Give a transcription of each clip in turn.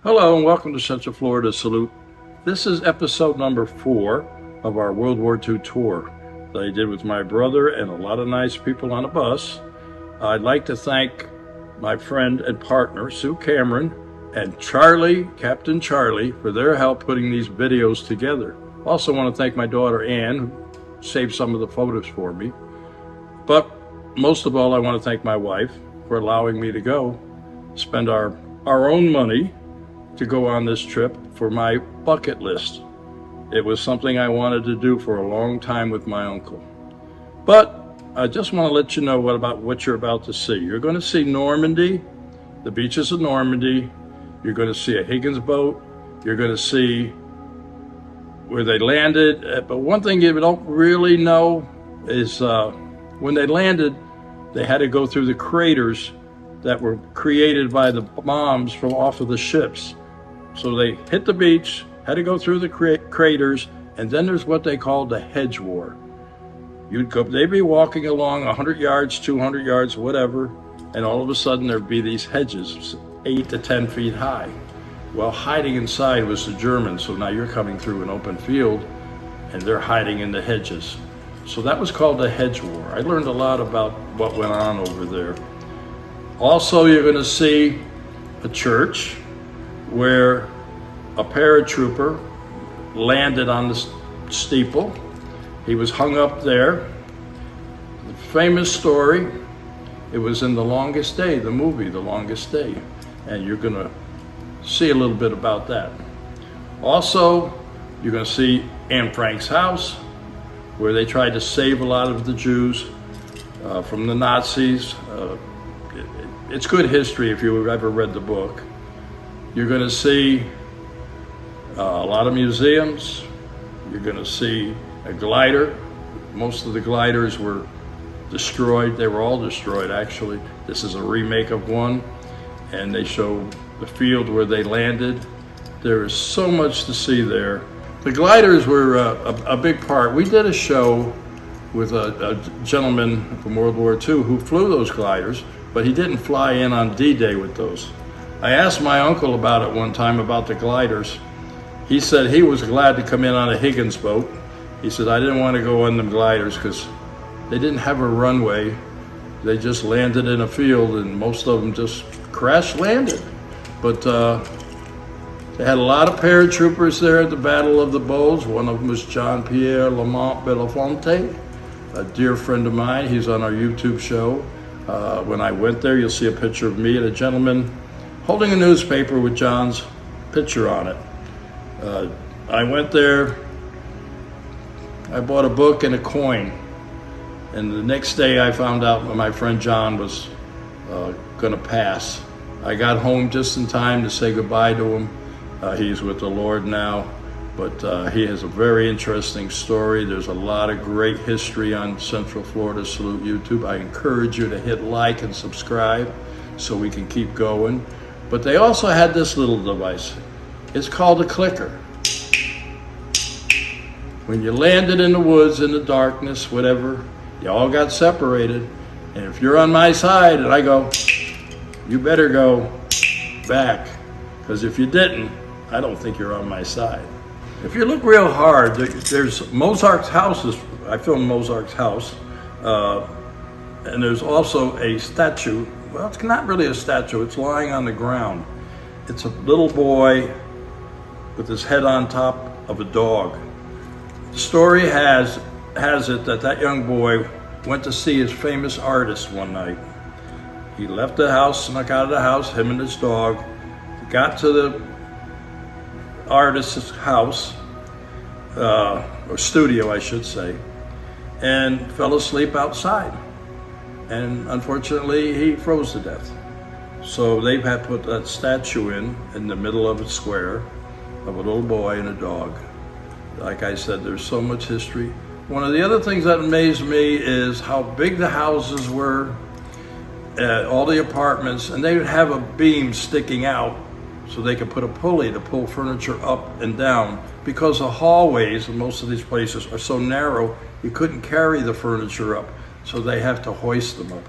Hello and welcome to Central Florida Salute. This is episode number 4 of our World War II tour that I did with my brother and a lot of nice people on a bus. I'd like to thank my friend and partner, Sue Cameron, and Charlie, Captain Charlie, for their help putting these videos together. Also want to thank my daughter, Ann, who saved some of the photos for me. But most of all, I want to thank my wife for allowing me to go spend our own money to go on this trip for my bucket list. It was something I wanted to do for a long time with my uncle. But I just want to let you know about what you're about to see. You're going to see Normandy, the beaches of Normandy. You're going to see a Higgins boat. You're going to see where they landed. But one thing you don't really know is when they landed, they had to go through the craters that were created by the bombs from off of the ships. So they hit the beach, had to go through the craters, and then there's what they call the hedge war. They'd be walking along 100 yards, 200 yards, whatever, and all of a sudden there'd be these hedges 8 to 10 feet high. Well, hiding inside was the Germans, so now you're coming through an open field and they're hiding in the hedges. So that was called the hedge war. I learned a lot about what went on over there. Also, you're going to see a church where a paratrooper landed on the steeple. He was hung up there. The famous story, it was in The Longest Day, the movie The Longest Day, and you're going to see a little bit about that. Also, you're going to see Anne Frank's house, where they tried to save a lot of the Jews from the Nazis. It's good history if you've ever read the book. You're going to see a lot of museums. You're going to see a glider. Most of the gliders were destroyed. They were all destroyed, actually. This is a remake of one, and they show the field where they landed. There is so much to see there. The gliders were a big part. We did a show with a gentleman from World War II who flew those gliders, but he didn't fly in on D-Day with those. I asked my uncle about it one time, about the gliders. He said he was glad to come in on a Higgins boat. He said, I didn't want to go on them gliders because they didn't have a runway. They just landed in a field, and most of them just crash landed. But they had a lot of paratroopers there at the Battle of the Bulge. One of them was Jean-Pierre Lamont Belafonte, a dear friend of mine. He's on our YouTube show. When I went there, you'll see a picture of me and a gentleman holding a newspaper with John's picture on it. I went there, I bought a book and a coin, and the next day I found out that my friend John was gonna pass. I got home just in time to say goodbye to him. He's with the Lord now, but he has a very interesting story. There's a lot of great history on Central Florida Salute YouTube. I encourage you to hit like and subscribe so we can keep going. But they also had this little device. It's called a clicker. When you landed in the woods, in the darkness, whatever, you all got separated. And if you're on my side and I go, you better go back. Because if you didn't, I don't think you're on my side. If you look real hard, there's Mozart's house. I filmed Mozart's house. And there's also a statue. Well, it's not really a statue. It's lying on the ground. It's a little boy with his head on top of a dog. The story has it that young boy went to see his famous artist one night. He left the house, snuck out of the house, him and his dog, got to the artist's house, or studio, I should say, and fell asleep outside. And unfortunately, he froze to death. So they've had to put that statue in the middle of a square of a little boy and a dog. Like I said, there's so much history. One of the other things that amazed me is how big the houses were, all the apartments, and they would have a beam sticking out so they could put a pulley to pull furniture up and down, because the hallways in most of these places are so narrow, you couldn't carry the furniture up, so they have to hoist them up.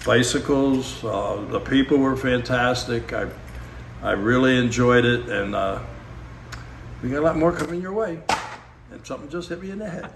Bicycles, the people were fantastic. I really enjoyed it, and we got a lot more coming your way. And something just hit me in the head.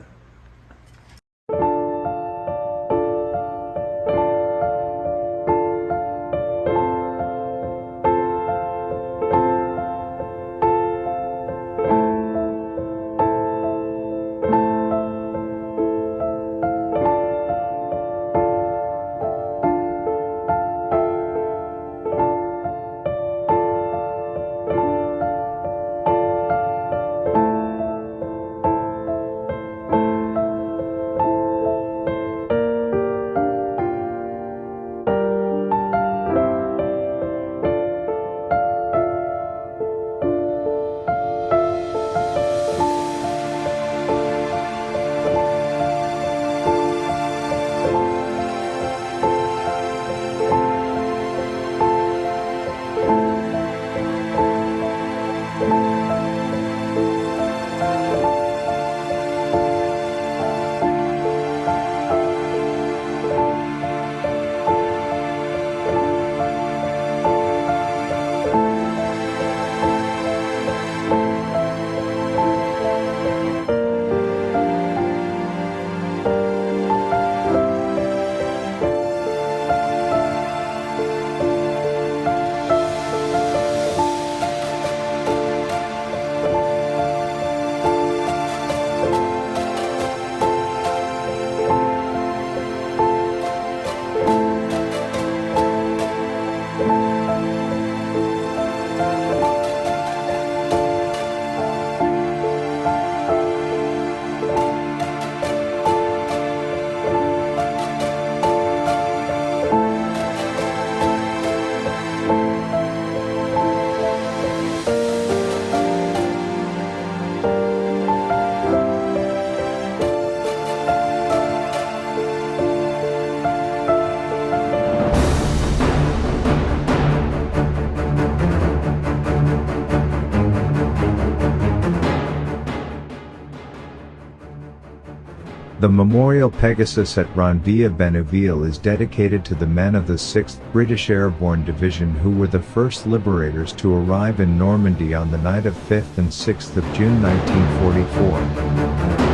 The Memorial Pegasus at Ronville-Benneville is dedicated to the men of the 6th British Airborne Division who were the first liberators to arrive in Normandy on the night of 5th and 6th of June 1944.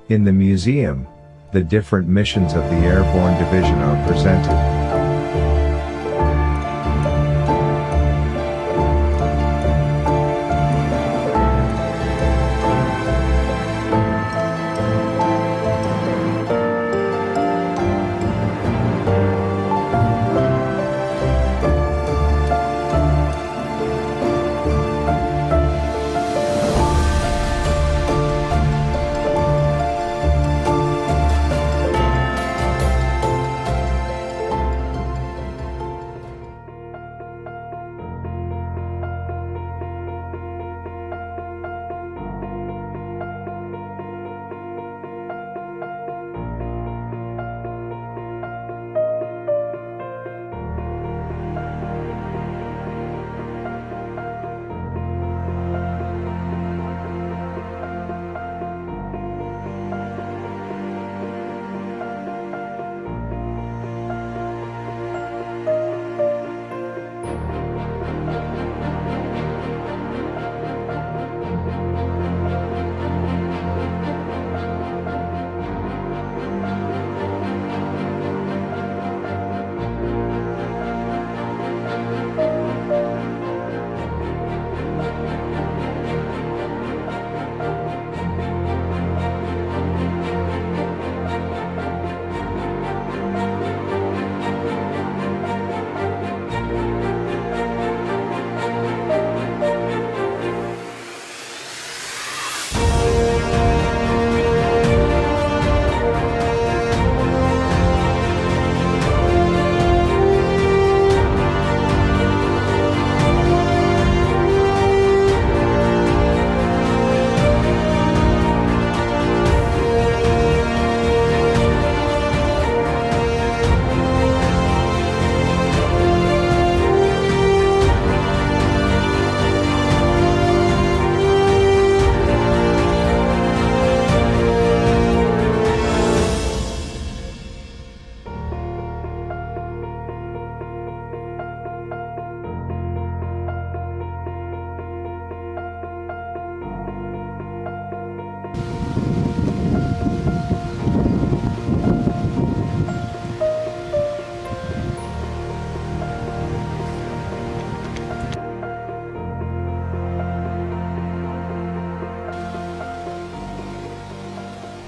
In the museum, the different missions of the Airborne Division are presented.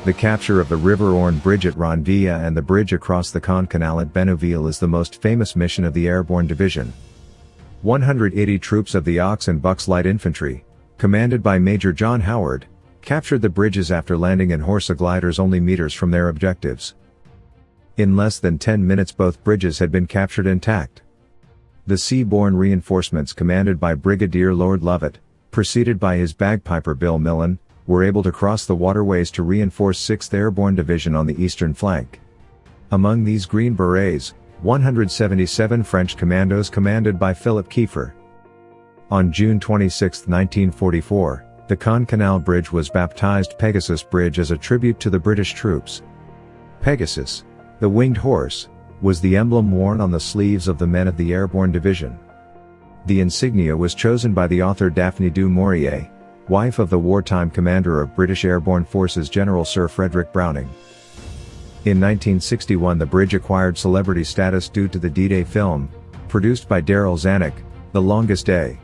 The capture of the River Orne Bridge at Ronville and the bridge across the Caen Canal at Benneville is the most famous mission of the Airborne Division. 180 troops of the Ox and Bucks Light Infantry, commanded by Major John Howard, captured the bridges after landing in Horsa gliders only meters from their objectives. In less than 10 minutes both bridges had been captured intact. The seaborne reinforcements commanded by Brigadier Lord Lovett, preceded by his bagpiper Bill Millen, were able to cross the waterways to reinforce 6th Airborne Division on the eastern flank. Among these Green Berets, 177 French commandos commanded by Philip Kiefer. On June 26, 1944, the Caen Canal Bridge was baptized Pegasus Bridge as a tribute to the British troops. Pegasus, the winged horse, was the emblem worn on the sleeves of the men of the Airborne Division. The insignia was chosen by the author Daphne du Maurier, wife of the wartime commander of British Airborne Forces General Sir Frederick Browning. In 1961 the bridge acquired celebrity status due to the D-Day film, produced by Daryl Zanuck, The Longest Day.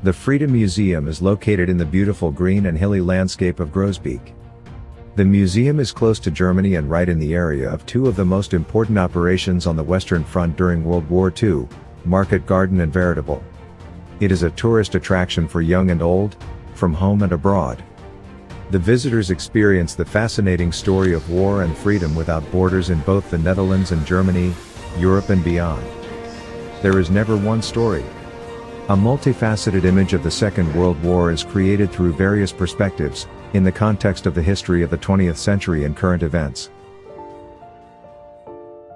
The Freedom Museum is located in the beautiful green and hilly landscape of Grosbeek. The museum is close to Germany and right in the area of two of the most important operations on the Western Front during World War II, Market Garden and Veritable. It is a tourist attraction for young and old, from home and abroad. The visitors experience the fascinating story of war and freedom without borders in both the Netherlands and Germany, Europe and beyond. There is never one story. A multifaceted image of the Second World War is created through various perspectives, in the context of the history of the 20th century and current events.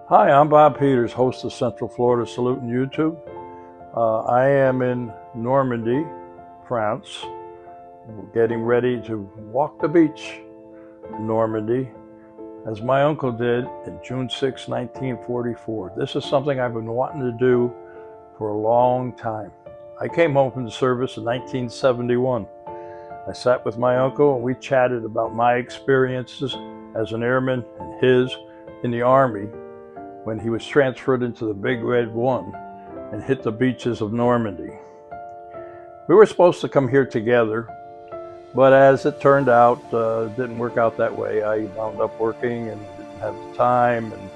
Hi, I'm Bob Peters, host of Central Florida Salute on YouTube. I am in Normandy, France, getting ready to walk the beach in Normandy, as my uncle did in June 6, 1944. This is something I've been wanting to do for a long time. I came home from the service in 1971. I sat with my uncle and we chatted about my experiences as an airman and his in the Army when he was transferred into the Big Red One and hit the beaches of Normandy. We were supposed to come here together, but as it turned out, it didn't work out that way. I wound up working and didn't have the time, and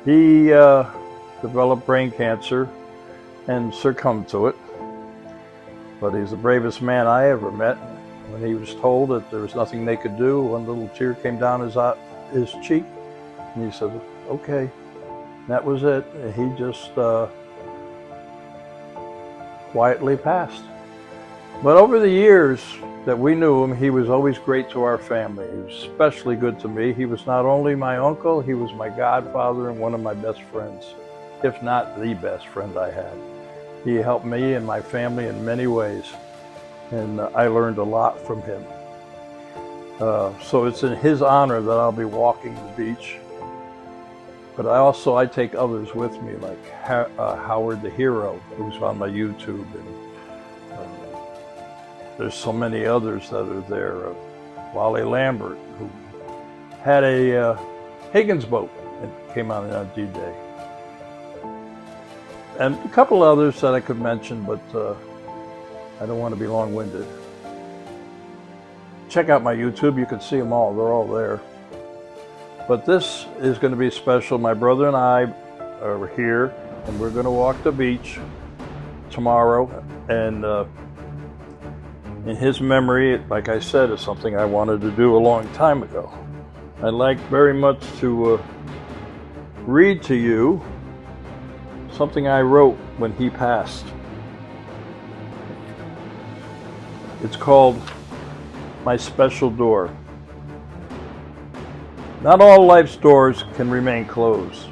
he developed brain cancer and succumbed to it. But he's the bravest man I ever met. When he was told that there was nothing they could do, one little tear came down his cheek, and he said, okay. That was it. He just quietly passed. But over the years that we knew him, he was always great to our family. He was especially good to me. He was not only my uncle, he was my godfather and one of my best friends, if not the best friend I had. He helped me and my family in many ways, and I learned a lot from him. So it's in his honor that I'll be walking the beach. But I take others with me, like Howard the Hero, who's on my YouTube, and there's so many others that are there. Wally Lambert, who had a Higgins boat and came on D-Day. And a couple others that I could mention, but I don't want to be long-winded. Check out my YouTube, you can see them all, they're all there. But this is going to be special. My brother and I are here, and we're going to walk the beach tomorrow. And in his memory, like I said, is something I wanted to do a long time ago. I'd like very much to read to you something I wrote when he passed. It's called My Special Door. Not all life's doors can remain closed.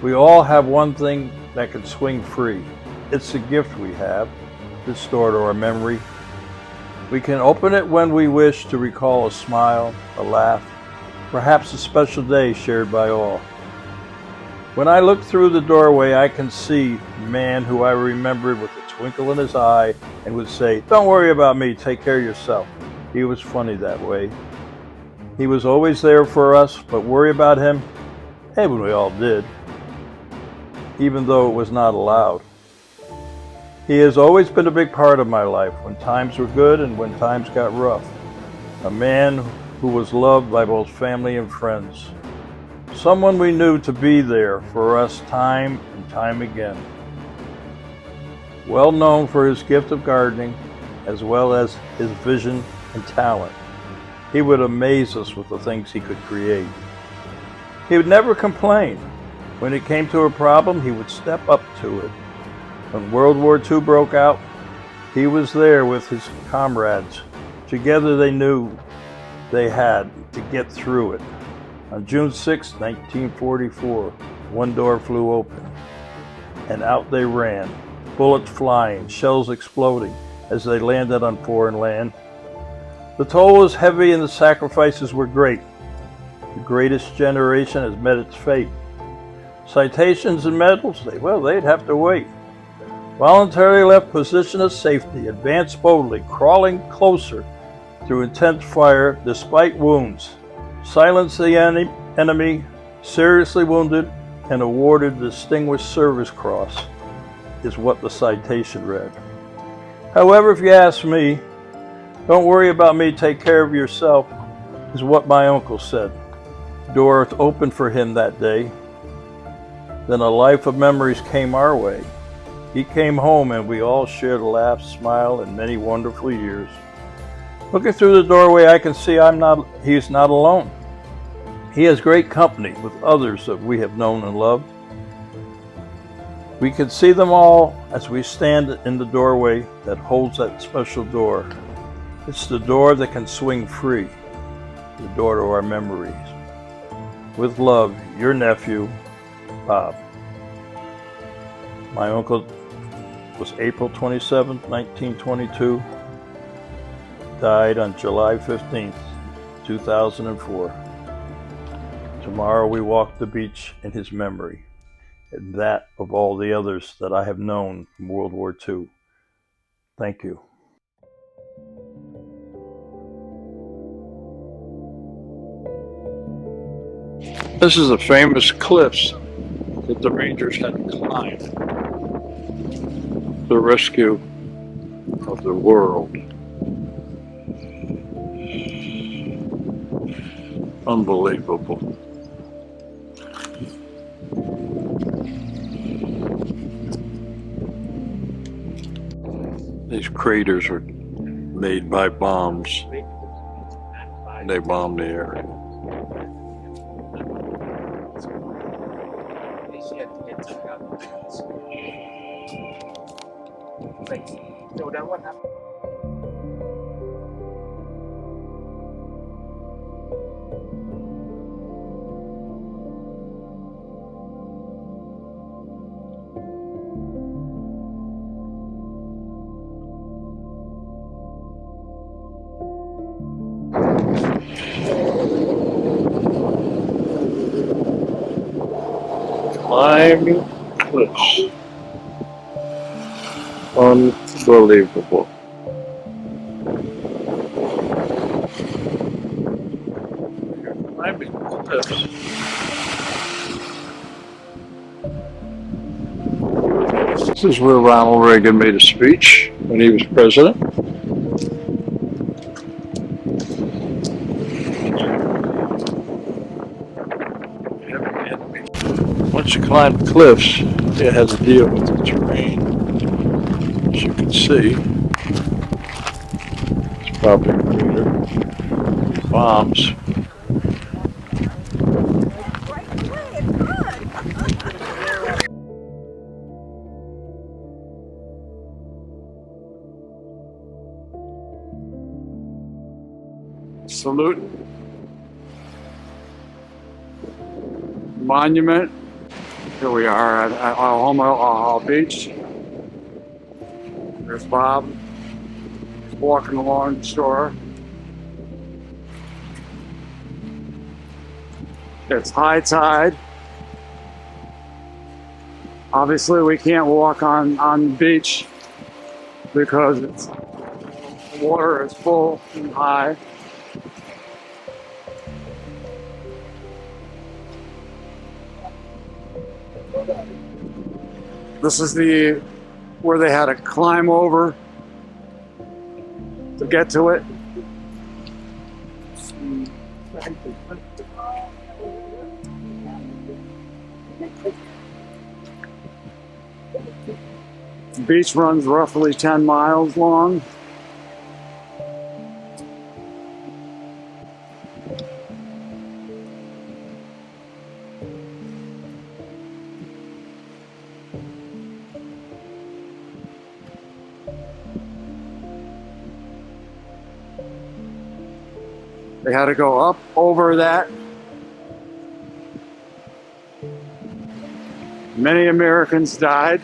We all have one thing that can swing free. It's the gift we have, this door to our memory. We can open it when we wish to recall a smile, a laugh, perhaps a special day shared by all. When I look through the doorway, I can see a man who I remembered with a twinkle in his eye and would say, "Don't worry about me, take care of yourself." He was funny that way. He was always there for us, but worry about him, and we all did, even though it was not allowed. He has always been a big part of my life, when times were good and when times got rough. A man who was loved by both family and friends. Someone we knew to be there for us time and time again. Well known for his gift of gardening, as well as his vision and talent. He would amaze us with the things he could create. He would never complain. When it came to a problem, he would step up to it. When World War II broke out, he was there with his comrades. Together they knew they had to get through it. On June 6, 1944, one door flew open, and out they ran, bullets flying, shells exploding as they landed on foreign land. The toll was heavy and the sacrifices were great. The greatest generation has met its fate. Citations and medals, they'd have to wait. Voluntarily left position of safety, advanced boldly, crawling closer through intense fire despite wounds. Silenced the enemy, seriously wounded, and awarded the Distinguished Service Cross, is what the citation read. However, if you ask me, don't worry about me, take care of yourself, is what my uncle said. Door opened for him that day. Then a life of memories came our way. He came home and we all shared a laugh, smile, and many wonderful years. Looking through the doorway, I can see he's not alone. He has great company with others that we have known and loved. We can see them all as we stand in the doorway that holds that special door. It's the door that can swing free, the door to our memories. With love, your nephew, Bob. My uncle was April 27, 1922. Died on July 15, 2004. Tomorrow we walk the beach in his memory, and that of all the others that I have known from World War II. Thank you. This is the famous cliffs that the Rangers had to climb. The rescue of the world. Unbelievable. These craters were made by bombs. They bombed the area. Climbing cliffs. Unbelievable. Climbing cliffs. This is where Ronald Reagan made a speech when he was president. Once you climb the cliffs, it has to deal with the terrain. As you can see, it's probably a crater. Bombs. Salute. Monument. Here we are at Omaha Beach. There's Bob. He's walking along the shore. It's high tide. Obviously, we can't walk on the beach because the water is full and high. This is where they had to climb over to get to it. The beach runs roughly 10 miles long. They had to go up over that. Many Americans died.